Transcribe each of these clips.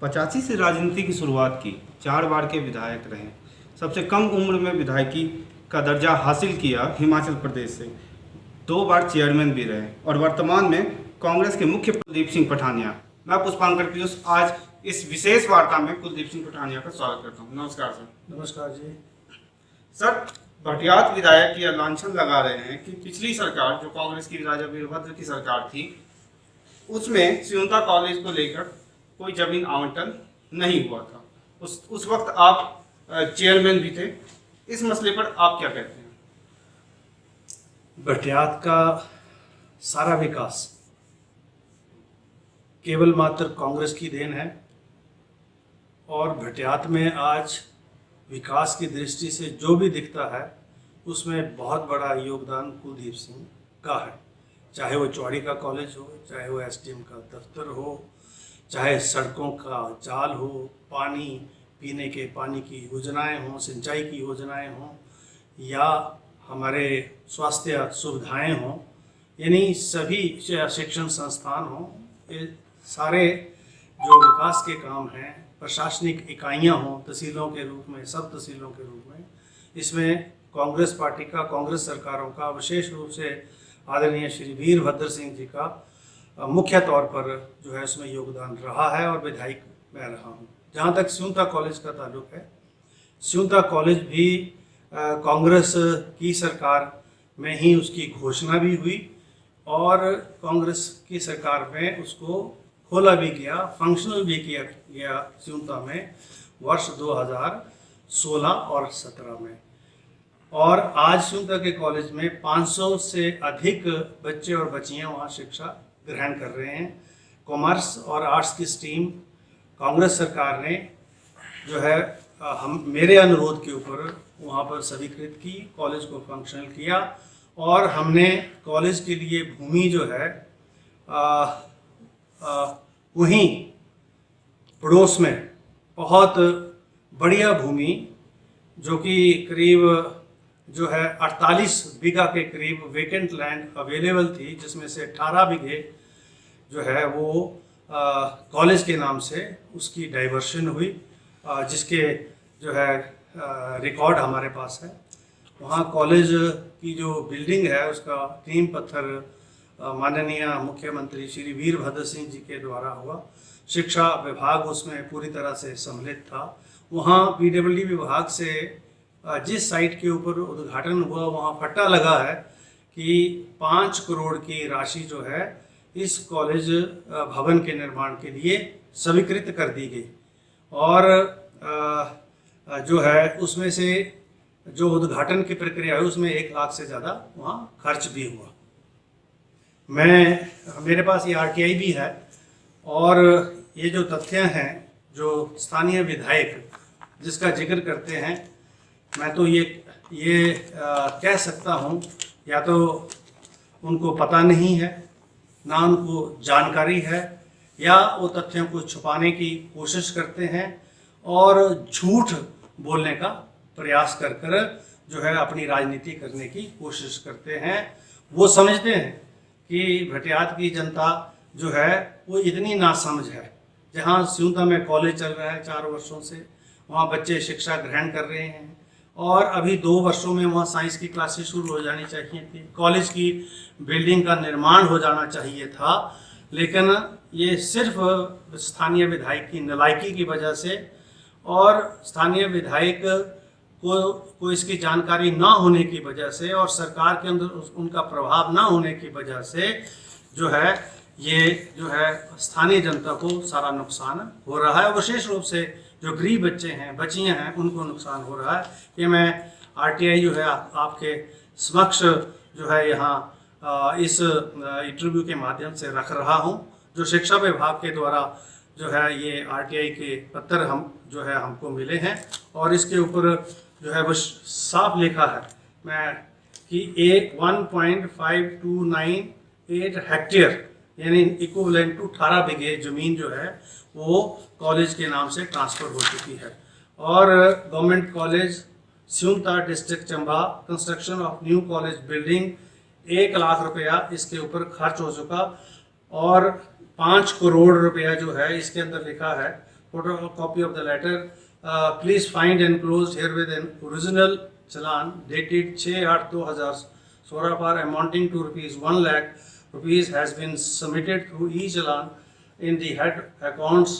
85 से राजनीति की शुरुआत की, 4 बार के विधायक रहे, सबसे कम उम्र में विधायकी का दर्जा हासिल किया हिमाचल प्रदेश से, 2 बार चेयरमैन भी रहे और वर्तमान में कांग्रेस के मुख्य कुलदीप सिंह पठानिया। मैं पुष्पांकर पीयूष आज इस विशेष वार्ता में कुलदीप सिंह पठानिया का स्वागत करता हूँ। नमस्कार सर। नमस्कार जी। सर, भटियात विधायक ये लांछन लगा रहे हैं कि पिछली सरकार जो कांग्रेस की राजा वीरभद्र की सरकार थी उसमें सियुंता कॉलेज को लेकर कोई जमीन आवंटन नहीं हुआ था। उस वक्त आप चेयरमैन भी थे। इस मसले पर आप क्या कहते हैं? भटियात का सारा विकास केवल मात्र कांग्रेस की देन है और भटियात में आज विकास की दृष्टि से जो भी दिखता है उसमें बहुत बड़ा योगदान कुलदीप सिंह का है। चाहे वो चौड़ी का कॉलेज हो, चाहे वो एसडीएम का दफ्तर हो, चाहे सड़कों का जाल हो, पानी पीने के पानी की योजनाएं हों, सिंचाई की योजनाएं हों या हमारे स्वास्थ्य सुविधाएं हों, यानी सभी शिक्षण संस्थान हों, ये सारे जो विकास के काम हैं, प्रशासनिक इकाइयां हों तहसीलों के रूप में, सब तहसीलों के रूप में, इसमें कांग्रेस पार्टी का, कांग्रेस सरकारों का, विशेष रूप से आदरणीय श्री वीरभद्र सिंह जी का मुख्य तौर पर जो है उसमें योगदान रहा है और विधायक मैं रहा हूँ। जहाँ तक सियुंता कॉलेज का ताल्लुक है, सियुंता कॉलेज भी कांग्रेस की सरकार में ही उसकी घोषणा भी हुई और कांग्रेस की सरकार में उसको खोला भी गया, फंक्शनल भी किया गया सियुंता में वर्ष 2016 और 17 में। और आज सियुंता के कॉलेज में 500 से अधिक बच्चे और बच्चियां वहाँ शिक्षा ग्रहण कर रहे हैं। कॉमर्स और आर्ट्स की स्ट्रीम कांग्रेस सरकार ने जो है हम मेरे अनुरोध के ऊपर वहाँ पर स्वीकृत की, कॉलेज को फंक्शनल किया और हमने कॉलेज के लिए भूमि जो है वहीं पड़ोस में बहुत बढ़िया भूमि जो कि करीब जो है 48 बीघा के करीब वेकेंट लैंड अवेलेबल थी, जिसमें से 18 बीघे जो है वो कॉलेज के नाम से उसकी डाइवर्शन हुई, जिसके जो है रिकॉर्ड हमारे पास है। वहाँ कॉलेज की जो बिल्डिंग है उसका नींव पत्थर माननीय मुख्यमंत्री श्री वीरभद्र सिंह जी के द्वारा हुआ। शिक्षा विभाग उसमें पूरी तरह से सम्मिलित था। वहाँ पीडब्ल्यूडी विभाग से जिस साइट के ऊपर उद्घाटन हुआ वहाँ फट्टा लगा है कि 5 करोड़ की राशि जो है इस कॉलेज भवन के निर्माण के लिए स्वीकृत कर दी गई और जो है उसमें से जो उद्घाटन की प्रक्रिया है उसमें 1 लाख से ज़्यादा वहाँ खर्च भी हुआ। मेरे पास ये आरटीआई भी है और ये जो तथ्य हैं जो स्थानीय विधायक जिसका जिक्र करते हैं, मैं तो ये कह सकता हूँ या तो उनको पता नहीं है, ना उनको जानकारी है, या वो तथ्यों को छुपाने की कोशिश करते हैं और झूठ बोलने का प्रयास कर कर जो है अपनी राजनीति करने की कोशिश करते हैं। वो समझते हैं कि भटियात की जनता जो है वो इतनी नासमझ है। जहाँ सियुंता में कॉलेज चल रहा है 4 वर्षों से, वहाँ बच्चे शिक्षा ग्रहण कर रहे हैं और अभी 2 वर्षों में वहाँ साइंस की क्लासेस शुरू हो जानी चाहिए थी, कॉलेज की बिल्डिंग का निर्माण हो जाना चाहिए था, लेकिन ये सिर्फ स्थानीय विधायक की नालायकी की वजह से और स्थानीय विधायक को इसकी जानकारी ना होने की वजह से और सरकार के अंदर उनका प्रभाव ना होने की वजह से जो है ये जो है स्थानीय जनता को सारा नुकसान हो रहा है। विशेष रूप से जो गरीब बच्चे हैं, बच्चियां हैं, उनको नुकसान हो रहा है। ये मैं आरटीआई जो है आपके समक्ष जो है यहाँ इस इंटरव्यू के माध्यम से रख रहा हूँ। जो शिक्षा विभाग के द्वारा जो है ये आरटीआई के पत्र हमको मिले हैं और इसके ऊपर जो है वो साफ लिखा है मैं कि 1.5298 हेक्टेयर यानी इक्विवेलेंट टू 18 बीघे ज़मीन जो है वो कॉलेज के नाम से ट्रांसफ़र हो चुकी है और government college Siunta district Chamba construction of new college building 1 lakh रुपया इसके ऊपर खर्च हो चुका और 5 करोड़ रुपया जो है इसके अंदर लिखा है photocopy of the letter. Please find enclosed herewith an original challan dated 6/8/2016 for amounting to rupees 1 lakh rupees has been submitted through e-challan in the head accounts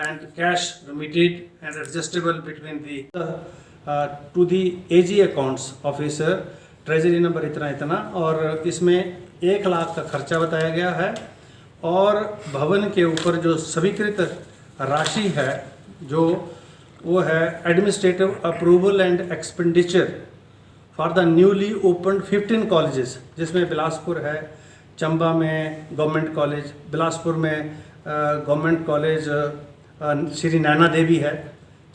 and cash remitted and adjustable between the to the AG accounts officer treasury number इतना इतना, और इसमें 1 लाख का खर्चा बताया गया है। और भवन के ऊपर जो स्वीकृत राशि है जो वो है administrative approval and expenditure for the newly open 15 colleges, जिसमें बिलासपुर है, चंबा में गवर्नमेंट कॉलेज, बिलासपुर में गवर्नमेंट कॉलेज श्री नैना देवी है,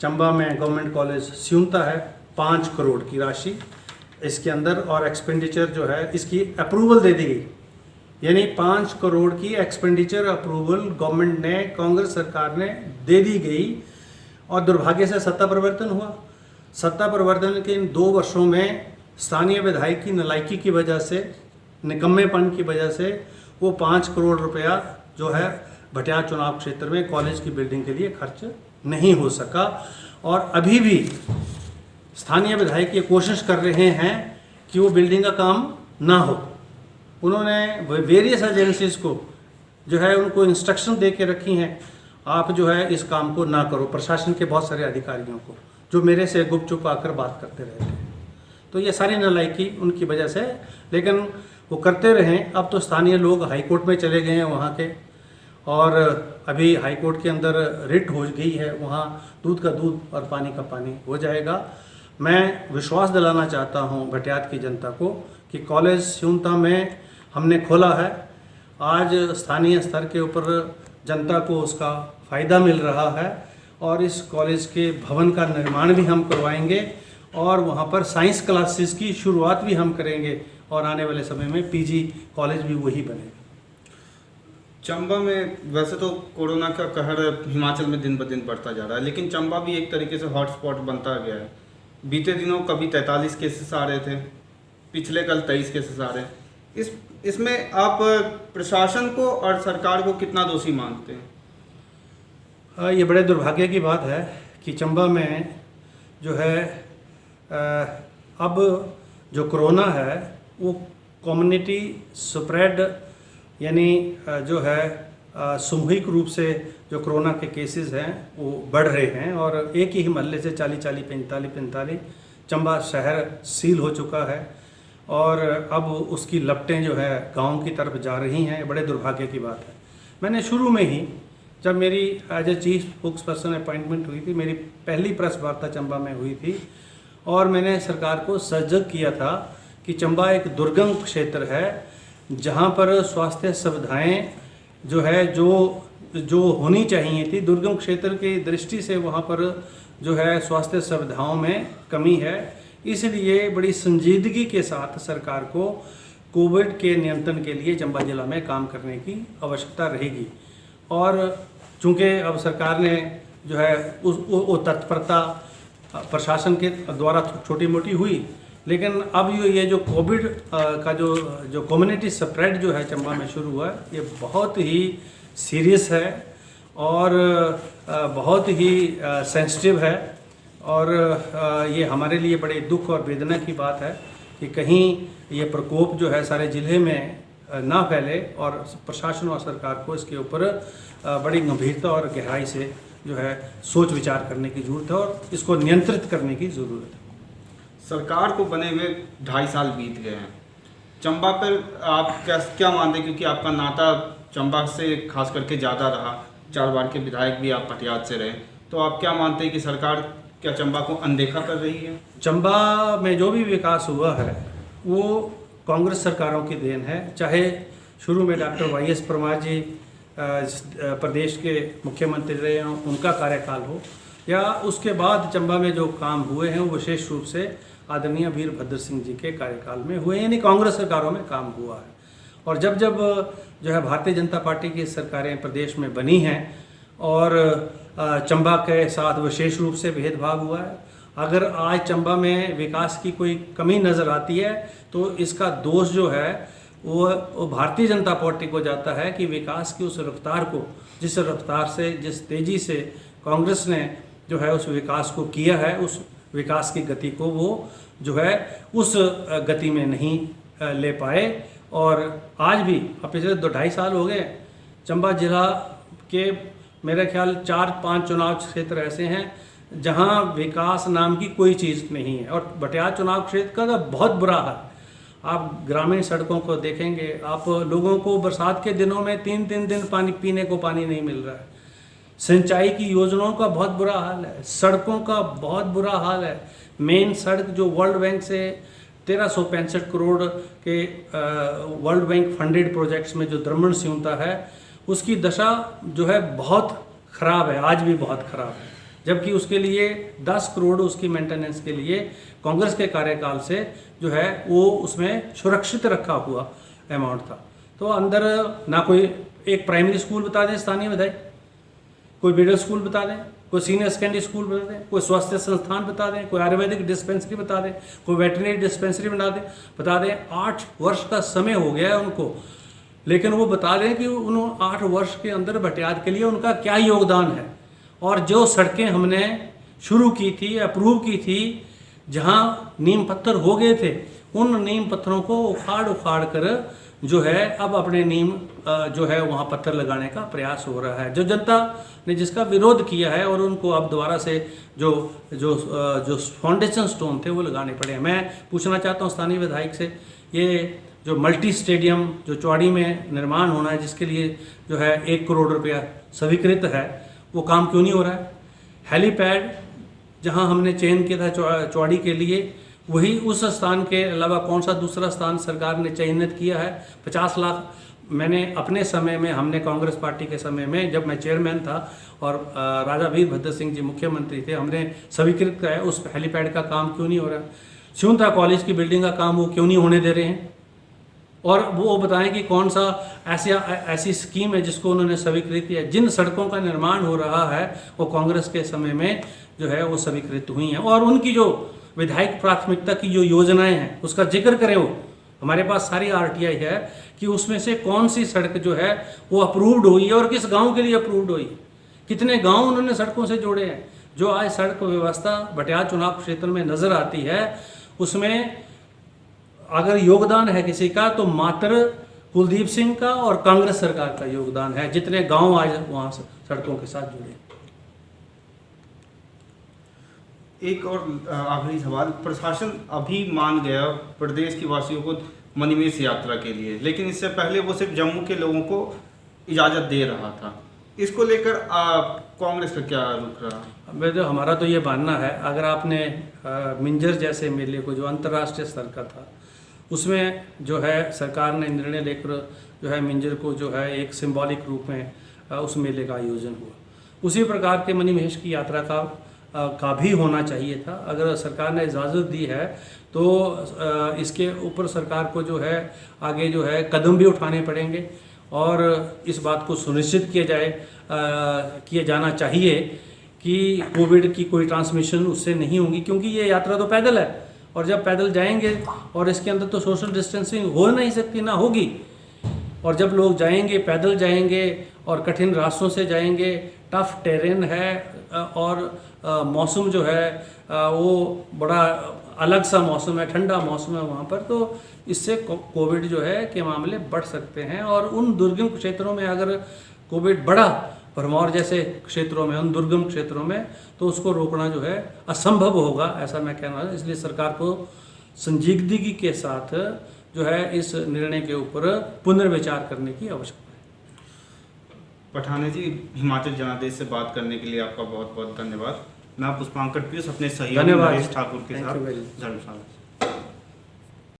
चंबा में गवर्नमेंट कॉलेज स्यूमता है। 5 करोड़ की राशि इसके अंदर, और एक्सपेंडिचर जो है इसकी अप्रूवल दे दी गई, यानी 5 करोड़ की एक्सपेंडिचर अप्रूवल गवर्नमेंट ने, कांग्रेस सरकार ने दे दी गई। और दुर्भाग्य से सत्ता परिवर्तन हुआ। सत्ता परिवर्तन के इन 2 वर्षों में स्थानीय विधायक की नालायकी की वजह से, निकम्मेपन की वजह से वो 5 करोड़ रुपया जो है भटियात चुनाव क्षेत्र में कॉलेज की बिल्डिंग के लिए खर्च नहीं हो सका। और अभी भी स्थानीय विधायक ये कोशिश कर रहे हैं कि वो बिल्डिंग का काम ना हो। उन्होंने वेरियस एजेंसीज को जो है उनको इंस्ट्रक्शन दे के रखी हैं, आप जो है इस काम को ना करो, प्रशासन के बहुत सारे अधिकारियों को, जो मेरे से गुपचुप आकर बात करते रहते हैं। तो ये सारी नालायकी उनकी वजह से, लेकिन वो करते रहें। अब तो स्थानीय लोग हाई कोर्ट में चले गए हैं वहाँ के, और अभी हाई कोर्ट के अंदर रिट हो गई है, वहाँ दूध का दूध और पानी का पानी हो जाएगा। मैं विश्वास दिलाना चाहता हूँ भटियात की जनता को कि कॉलेज स्यूमता में हमने खोला है। आज स्थानीय स्तर के ऊपर जनता को उसका फ़ायदा मिल रहा है, और इस कॉलेज के भवन का निर्माण भी हम करवाएंगे, और वहाँ पर साइंस क्लासेस की शुरुआत भी हम करेंगे, और आने वाले समय में पीजी कॉलेज भी वही बनेगा। चंबा में वैसे तो कोरोना का कहर हिमाचल में दिन ब दिन बढ़ता जा रहा है, लेकिन चंबा भी एक तरीके से हॉटस्पॉट बनता गया है। बीते दिनों कभी 43 केसेस आ रहे थे, पिछले कल 23 केसेस आ रहे हैं। इसमें आप प्रशासन को और सरकार को कितना दोषी मानते हैं? ये बड़े दुर्भाग्य की बात है कि चंबा में जो है अब जो कोरोना है वो कम्युनिटी स्प्रेड, यानी जो है सामूहिक रूप से जो कोरोना के केसेस हैं वो बढ़ रहे हैं, और एक ही महल्ले से 40-40, 45-45 चंबा शहर सील हो चुका है, और अब उसकी लपटें जो है गांव की तरफ जा रही हैं। बड़े दुर्भाग्य की बात है। मैंने शुरू में ही, जब मेरी as a chief spokesperson appointment हुई थी, मेरी पहली प्रेस वार्ता चंबा में हुई थी, और मैंने सरकार को सजग किया था कि चंबा एक दुर्गम क्षेत्र है, जहाँ पर स्वास्थ्य सुविधाएँ जो है जो होनी चाहिए थी, दुर्गम क्षेत्र की दृष्टि से वहाँ पर जो है स्वास्थ्य सुविधाओं में कमी है। इसलिए बड़ी संजीदगी के साथ सरकार को कोविड के नियंत्रण के लिए चंबा जिला में काम करने की आवश्यकता रहेगी। और चूँकि अब सरकार ने जो है वो तत्परता प्रशासन के द्वारा छोटी मोटी हुई, लेकिन अब ये जो कोविड का जो कम्युनिटी स्प्रेड जो है चंबा में शुरू हुआ है, ये बहुत ही सीरियस है और बहुत ही सेंसिटिव है, और ये हमारे लिए बड़े दुख और वेदना की बात है कि कहीं ये प्रकोप जो है सारे ज़िले में ना फैले, और प्रशासन और सरकार को इसके ऊपर बड़ी गंभीरता और गहराई से जो है सोच विचार करने की ज़रूरत है, और इसको नियंत्रित करने की ज़रूरत है। सरकार को बने हुए 2.5 साल बीत गए हैं। चंबा पर आप क्या मानते हैं, क्योंकि आपका नाता चंबा से खास करके ज़्यादा रहा, 4 बार के विधायक भी आप भटियात से रहे, तो आप क्या मानते हैं कि सरकार क्या चंबा को अनदेखा कर रही है? चंबा में जो भी विकास हुआ है वो कांग्रेस सरकारों की देन है, चाहे शुरू में डॉक्टर वाई.एस. परमार जी प्रदेश के मुख्यमंत्री रहे हों, उनका कार्यकाल हो, या उसके बाद चंबा में जो काम हुए हैं वो विशेष रूप से आदरणीय वीरभद्र सिंह जी के कार्यकाल में हुए, यानी कांग्रेस सरकारों में काम हुआ है। और जब जो है भारतीय जनता पार्टी की सरकारें प्रदेश में बनी हैं, और चंबा के साथ विशेष रूप से भेदभाव हुआ है। अगर आज चंबा में विकास की कोई कमी नज़र आती है तो इसका दोष जो है वो भारतीय जनता पार्टी को जाता है कि विकास की उस रफ्तार को, जिस रफ्तार से, जिस तेज़ी से कांग्रेस ने जो है उस विकास को किया है, उस विकास की गति को वो जो है उस गति में नहीं ले पाए। और आज भी अब पिछले 2-2.5 साल हो गए, चंबा जिला के मेरे ख्याल 4-5 चुनाव क्षेत्र ऐसे हैं जहां विकास नाम की कोई चीज़ नहीं है। और भटियात चुनाव क्षेत्र का तो बहुत बुरा हाल, आप ग्रामीण सड़कों को देखेंगे, आप लोगों को बरसात के दिनों में 3-3 दिन पानी पीने को पानी नहीं मिल रहा है। सिंचाई की योजनाओं का बहुत बुरा हाल है, सड़कों का बहुत बुरा हाल है। मेन सड़क जो वर्ल्ड बैंक से 1365 करोड़ के वर्ल्ड बैंक फंडेड प्रोजेक्ट्स में जो द्रमण सिउता है, उसकी दशा जो है बहुत ख़राब है, आज भी बहुत ख़राब है। जबकि उसके लिए 10 करोड़ उसकी मेंटेनेंस के लिए कांग्रेस के कार्यकाल से जो है वो उसमें सुरक्षित रखा हुआ अमाउंट था। तो अंदर ना कोई एक प्राइमरी स्कूल बता दें स्थानीय विधायक, कोई मिडिल स्कूल बता दें, कोई सीनियर सेकेंडरी स्कूल बता दें, कोई स्वास्थ्य संस्थान बता दें, कोई आयुर्वेदिक डिस्पेंसरी बता दें, कोई वेटरनरी डिस्पेंसरी बता दें। 8 वर्ष का समय हो गया है उनको, लेकिन वो बता दें कि उन 8 वर्ष के अंदर भटियात के लिए उनका क्या योगदान है। और जो सड़कें हमने शुरू की थी, अप्रूव की थी, जहाँ नीम पत्थर हो गए थे, उन नीम पत्थरों को उखाड़ कर जो है अब अपने नीम जो है वहाँ पत्थर लगाने का प्रयास हो रहा है। जो जनता ने जिसका विरोध किया है और उनको अब दोबारा से जो जो जो फाउंडेशन स्टोन थे वो लगाने पड़े हैं। मैं पूछना चाहता हूँ स्थानीय विधायक से, ये जो मल्टी स्टेडियम जो चौड़ी में निर्माण होना है, जिसके लिए जो है 1 करोड़ रुपया स्वीकृत है, वो काम क्यों नहीं हो रहा है? हेलीपैड जहां हमने चयन किया था चौड़ी के लिए, वही उस स्थान के अलावा कौन सा दूसरा स्थान सरकार ने चयनित किया है? 50 लाख मैंने अपने समय में, हमने कांग्रेस पार्टी के समय में जब मैं चेयरमैन था और राजा वीरभद्र सिंह जी मुख्यमंत्री थे, हमने स्वीकृत किया है। उस हेलीपैड का काम क्यों नहीं हो रहा? सिउता कॉलेज की बिल्डिंग का काम वो क्यों नहीं होने दे रहे हैं? और वो बताएं कि कौन सा ऐसी स्कीम है जिसको उन्होंने स्वीकृत किया। जिन सड़कों का निर्माण हो रहा है वो कांग्रेस के समय में जो है वो स्वीकृत हुई हैं। और उनकी जो विधायक प्राथमिकता की जो योजनाएं हैं उसका जिक्र करें, वो हमारे पास सारी आरटीआई है कि उसमें से कौन सी सड़क जो है वो अप्रूव्ड हुई है और किस गाँव के लिए अप्रूव्ड हुई है, कितने गाँव उन्होंने सड़कों से जोड़े हैं। जो आज सड़क व्यवस्था भटियात चुनाव क्षेत्र में नज़र आती है, उसमें अगर योगदान है किसी का तो मात्र कुलदीप सिंह का और कांग्रेस सरकार का योगदान है, जितने गांव आज वहां सड़कों के साथ जुड़े। एक और आखिरी सवाल, प्रशासन अभी मान गया प्रदेश के वासियों को मणिमहेश यात्रा के लिए, लेकिन इससे पहले वो सिर्फ जम्मू के लोगों को इजाज़त दे रहा था। इसको लेकर कांग्रेस का क्या रुख रहा? तो हमारा तो ये मानना है, अगर आपने मिंजर जैसे मेले को जो अंतर्राष्ट्रीय स्तर का था, उसमें जो है सरकार ने निर्णय लेकर जो है मिंजर को जो है एक सिंबॉलिक रूप में उस मेले का आयोजन हुआ। उसी प्रकार के मणिमहेश की यात्रा का भी होना चाहिए था। अगर सरकार ने इजाज़त दी है तो इसके ऊपर सरकार को जो है आगे जो है कदम भी उठाने पड़ेंगे और इस बात को सुनिश्चित किया जाना चाहिए कि कोविड की कोई ट्रांसमिशन उससे नहीं होगी, क्योंकि ये यात्रा तो पैदल है और जब पैदल जाएंगे और इसके अंदर तो सोशल डिस्टेंसिंग हो नहीं सकती, ना होगी। और जब लोग जाएंगे, पैदल जाएंगे और कठिन रास्तों से जाएंगे, टफ टेरेन है और मौसम जो है वो बड़ा अलग सा मौसम है, ठंडा मौसम है वहाँ पर, तो इससे कोविड जो है के मामले बढ़ सकते हैं। और उन दुर्गम क्षेत्रों में अगर कोविड बढ़ा, भरमौर जैसे क्षेत्रों में, उन दुर्गम क्षेत्रों में, तो उसको रोकना जो है असंभव होगा, ऐसा मैं कहना है। इसलिए सरकार को संजीदगी के साथ जो है इस निर्णय के ऊपर पुनर्विचार करने की आवश्यकता है। पठाने जी, हिमाचल जनादेश से बात करने के लिए आपका बहुत बहुत धन्यवाद। मैं पुष्पांकर पीयूष अपने सहयोगी नरेश ठाकुर के साथ धर्मशाला।